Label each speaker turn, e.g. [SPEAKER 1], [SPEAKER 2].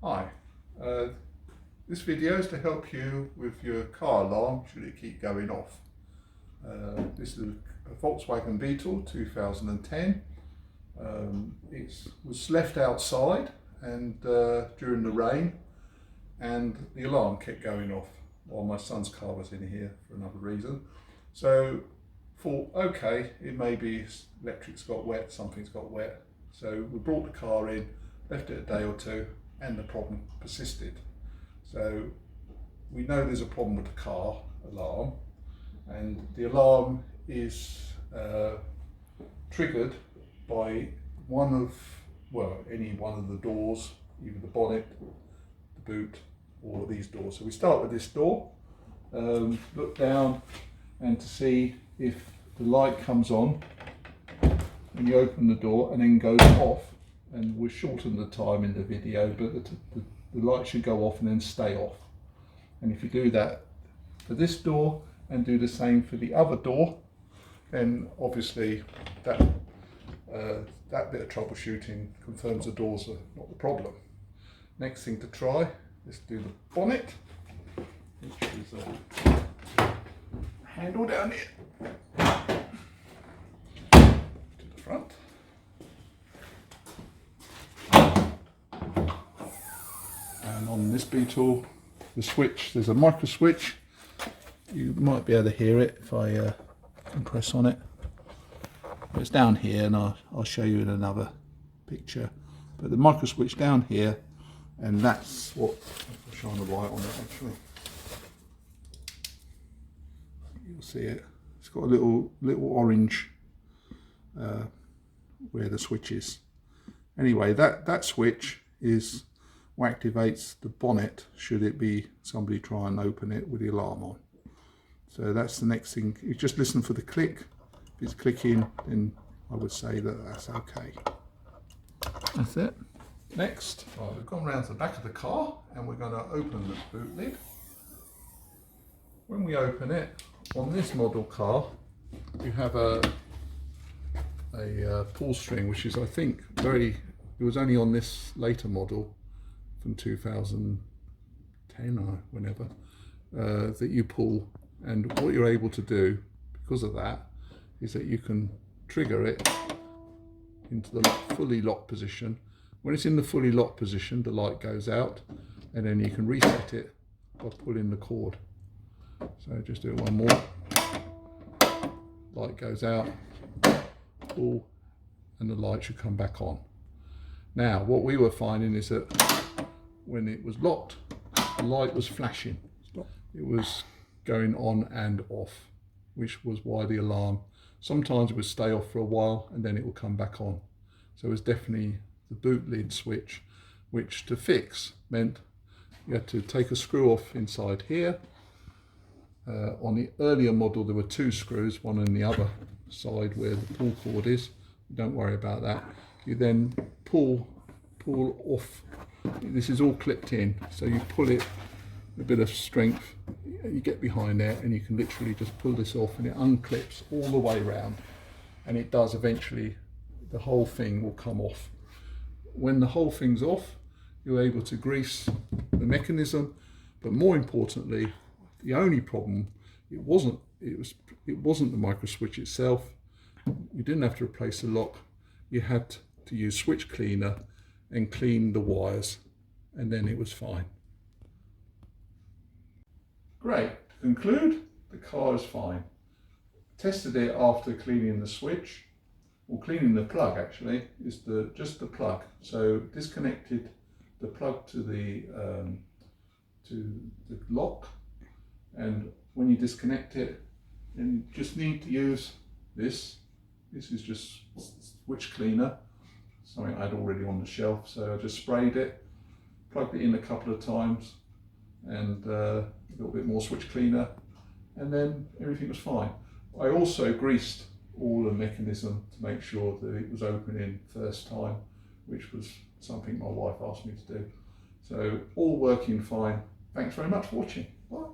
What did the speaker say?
[SPEAKER 1] Hi, this video is to help you with your car alarm should it keep going off. This is a Volkswagen Beetle 2010. It was left outside and during the rain, and the alarm kept going off while my son's car was in here for another reason. So thought, okay, it may be electric's got wet, something's got wet. So we brought the car in, left it a day or two, and the problem persisted. So we know there's a problem with the car alarm, and the alarm is triggered by any one of the doors, either the bonnet, the boot, or these doors. So we start with this door, look down, and to see if the light comes on when you open the door and then goes off. And we'll shorten the time in the video, but the light should go off and then stay off. And if you do that for this door and do the same for the other door, then obviously that bit of troubleshooting confirms the doors are not the problem. Next thing to try, let's do the bonnet, which is a handle down here to the front. And on this Beetle, the switch, there's a micro switch. You might be able to hear it if I press on it. It's down here, and I'll show you in another picture. But the micro switch down here, and that's what, I'll shine the light on it actually. You'll see it. It's got a little orange where the switch is. Anyway, that switch is what activates the bonnet should it be somebody try and open it with the alarm on. So that's the next thing. You just listen for the click. If it's clicking, then I would say that that's okay. That's it. Next, we've gone around to the back of the car and we're going to open the boot lid. When we open it, on this model car, you have a pull string, which is, I think, it was only on this later model from 2010 or whenever, that you pull, and what you're able to do because of that is that you can trigger it into the fully locked position. When it's in the fully locked position, the light goes out, and then you can reset it by pulling the cord. So just do it one more, light goes out, pull, and the light should come back on. Now what we were finding is that when it was locked, the light was flashing. It was going on and off, which was why the alarm, sometimes it would stay off for a while and then it will come back on. So it was definitely the boot lid switch, which to fix meant you had to take a screw off inside here. On the earlier model there were two screws, one on the other side where the pull cord is. Don't worry about that. You then pull off. This is all clipped in, so you pull it with a bit of strength, you get behind there and you can literally just pull this off and it unclips all the way around, and it does eventually, the whole thing will come off. When the whole thing's off, you're able to grease the mechanism, but more importantly, the only problem, it wasn't the micro switch itself. You didn't have to replace the lock, you had to use switch cleaner and clean the wires, and then it was fine. Great. To conclude, the car is fine. Tested it after cleaning the switch, or cleaning the plug actually, is just the plug. So disconnected the plug to the lock, and when you disconnect it, then you just need to use this. This is just switch cleaner, something I had already on the shelf, so I just sprayed it, plugged it in a couple of times, and a little bit more switch cleaner, and then everything was fine. I also greased all the mechanism to make sure that it was opening first time, which was something my wife asked me to do. So all working fine. Thanks very much for watching. Bye.